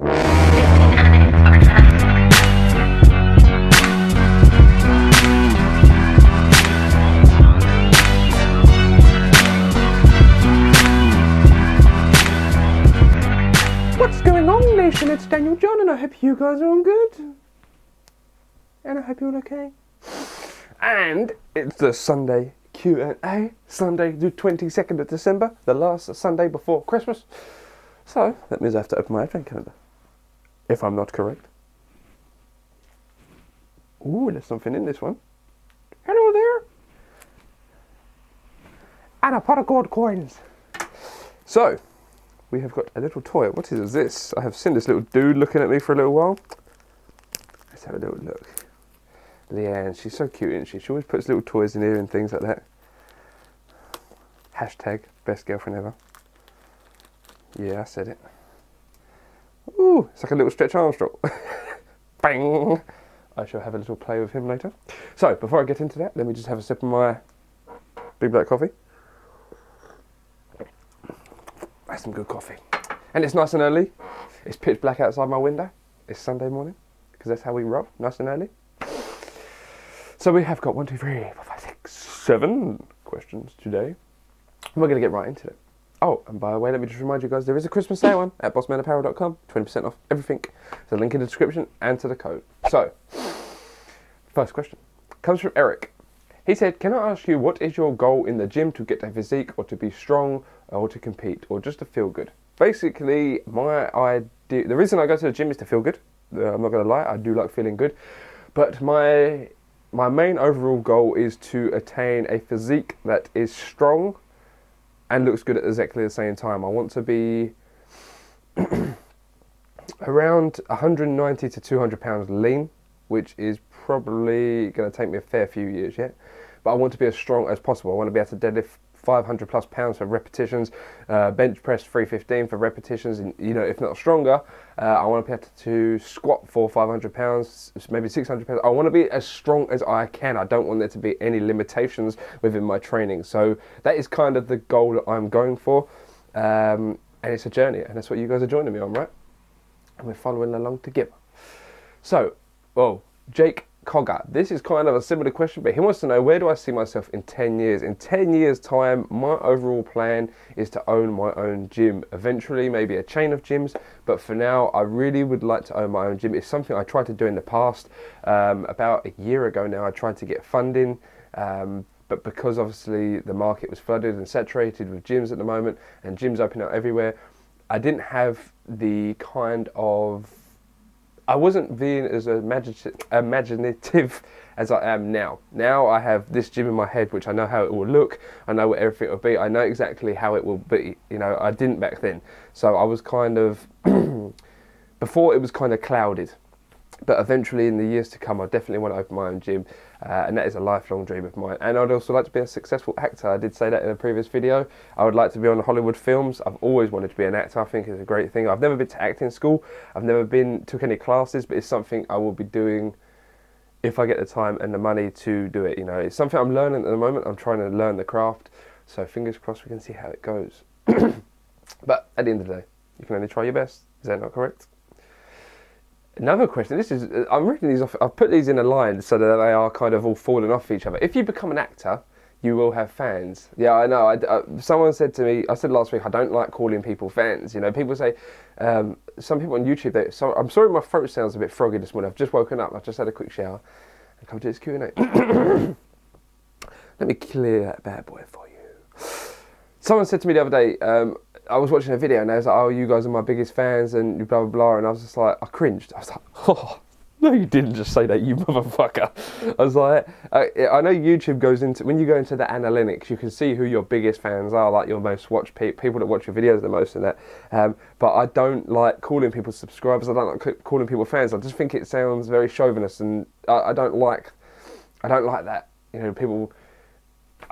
What's going on, nation? It's DanielJon, and I hope you guys are all good. And I hope you're all okay. And it's the Sunday Q&A, Sunday the 22nd of December, the last Sunday before Christmas. So, that means I have to open my advent calendar, if I'm not correct. Ooh, there's something in this one. Hello there. And a pot of gold coins. So, we have got a little toy. What is this? I have seen this little dude looking at me for a little while. Let's have a little look. Leanne, she's so cute, isn't she? She always puts little toys in here and things like that. Hashtag best girlfriend ever. Yeah, I said it. Ooh, it's like a little Stretch Armstrong. Bang! I shall have a little play with him later. So, before I get into that, let me just have a sip of my big black coffee. That's some good coffee. And it's nice and early. It's pitch black outside my window. It's Sunday morning, because that's how we roll, nice and early. So we have got 1, 2, 3, 4, 5, 6, 7 questions today. And we're going to get right into it. Oh, and by the way, let me just remind you guys, there is a Christmas sale on at bossmanapparel.com. 20% off everything. There's a link in the description and to the code. So, first question comes from Eric. He said, can I ask you, what is your goal in the gym to get a physique or to be strong or to compete or just to feel good? Basically, my idea, the reason I go to the gym is to feel good. I'm not going to lie, I do like feeling good. But my main overall goal is to attain a physique that is strong and looks good at exactly the same time. I want to be around 190 to 200 pounds lean, which is probably going to take me a fair few years yet. But I want to be as strong as possible. I want to be able to deadlift 500 plus pounds for repetitions, bench press 315 for repetitions, and if not stronger, I want to be able to squat for 500 pounds, maybe 600 pounds. I want to be as strong as I can. I don't want there to be any limitations within my training. So that is kind of the goal that I'm going for, and it's a journey, and that's what you guys are joining me on, right? And we're following along together. So, Jake Cogger. This is kind of a similar question, but he wants to know, where do I see myself in 10 years? In 10 years' time, my overall plan is to own my own gym. Eventually, maybe a chain of gyms, but for now, I really would like to own my own gym. It's something I tried to do in the past. About a year ago now, I tried to get funding, but because obviously the market was flooded and saturated with gyms at the moment, and gyms open up everywhere, I didn't have the kind of... I wasn't being as imaginative as I am now. Now I have this gym in my head, which I know how it will look. I know what everything will be. I know exactly how it will be. I didn't back then. So I was kind of, before it was kind of clouded. But eventually in the years to come, I definitely want to open my own gym. And that is a lifelong dream of mine. And I'd also like to be a successful actor. I did say that in a previous video. I would like to be on Hollywood films. I've always wanted to be an actor. I think it's a great thing. I've never been to acting school. I've never took any classes, but it's something I will be doing if I get the time and the money to do it. It's something I'm learning at the moment. I'm trying to learn the craft. So fingers crossed we can see how it goes. But at the end of the day, you can only try your best. Is that not correct? Another question, I'm reading these off, I've put these in a line so that they are kind of all falling off each other. If you become an actor, you will have fans. Yeah, I know. Someone said to me, I said last week, I don't like calling people fans. People say, some people on YouTube, I'm sorry my throat sounds a bit froggy this morning. I've just woken up, I've just had a quick shower and come to this Q&A. Let me clear that bad boy for you. Someone said to me the other day, I was watching a video and they was like, oh, you guys are my biggest fans and blah, blah, blah. And I was just like, I cringed. I was like, oh, no, you didn't just say that, you motherfucker. I was like, I know YouTube goes into, when you go into the analytics, you can see who your biggest fans are, like your most watched people that watch your videos the most and that. But I don't like calling people subscribers. I don't like calling people fans. I just think it sounds very chauvinist and I don't like that. People...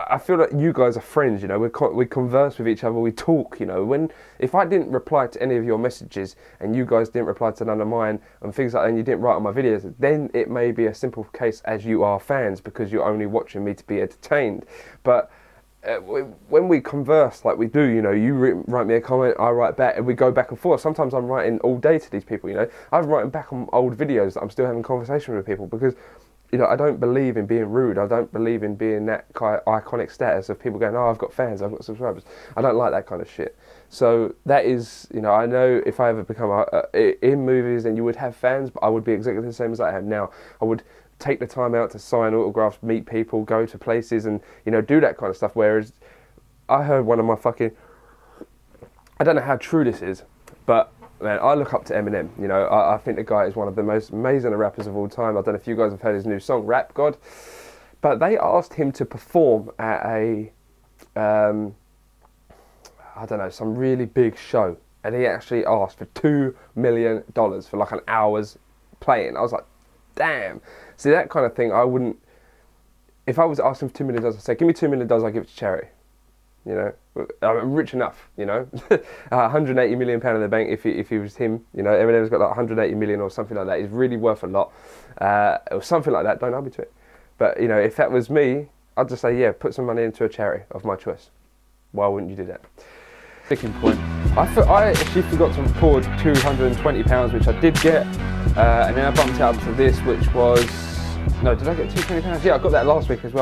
I feel like you guys are friends, we converse with each other, we talk, if I didn't reply to any of your messages and you guys didn't reply to none of mine and things like that and you didn't write on my videos, then it may be a simple case as you are fans because you're only watching me to be entertained. But when we converse like we do, you know, you write me a comment, I write back, and we go back and forth. Sometimes I'm writing all day to these people, you know. I'm writing back on old videos that I'm still having conversations with people because, you know, I don't believe in being rude. I don't believe in being that kind of iconic status of people going, oh, I've got fans, I've got subscribers. I don't like that kind of shit. So that is, you know, I know if I ever become in movies, then you would have fans, but I would be exactly the same as I am now. I would take the time out to sign autographs, meet people, go to places, and, you know, do that kind of stuff. Whereas I heard one of my fucking, I don't know how true this is, but man, I look up to Eminem. You know, I think the guy is one of the most amazing rappers of all time. I don't know if you guys have heard his new song, Rap God, but they asked him to perform at a, I don't know, some really big show, and he actually asked for $2 million for like an hour's playing. I was like, damn. See, that kind of thing, I wouldn't, if I was asking for $2 million, I'd say, give me $2 million, I'll give it to charity. You know, I'm rich enough, you know, 180 million pound in the bank if he was him, you know, Eminem's got like 180 million or something like that. He's really worth a lot, or something like that, don't hold me to it. But, you know, if that was me, I'd just say, yeah, put some money into a charity of my choice. Why wouldn't you do that? Sticking point. I actually forgot to record £220, which I did get, and then I bumped it up to this, which was, no, did I get £220? Yeah, I got that last week as well.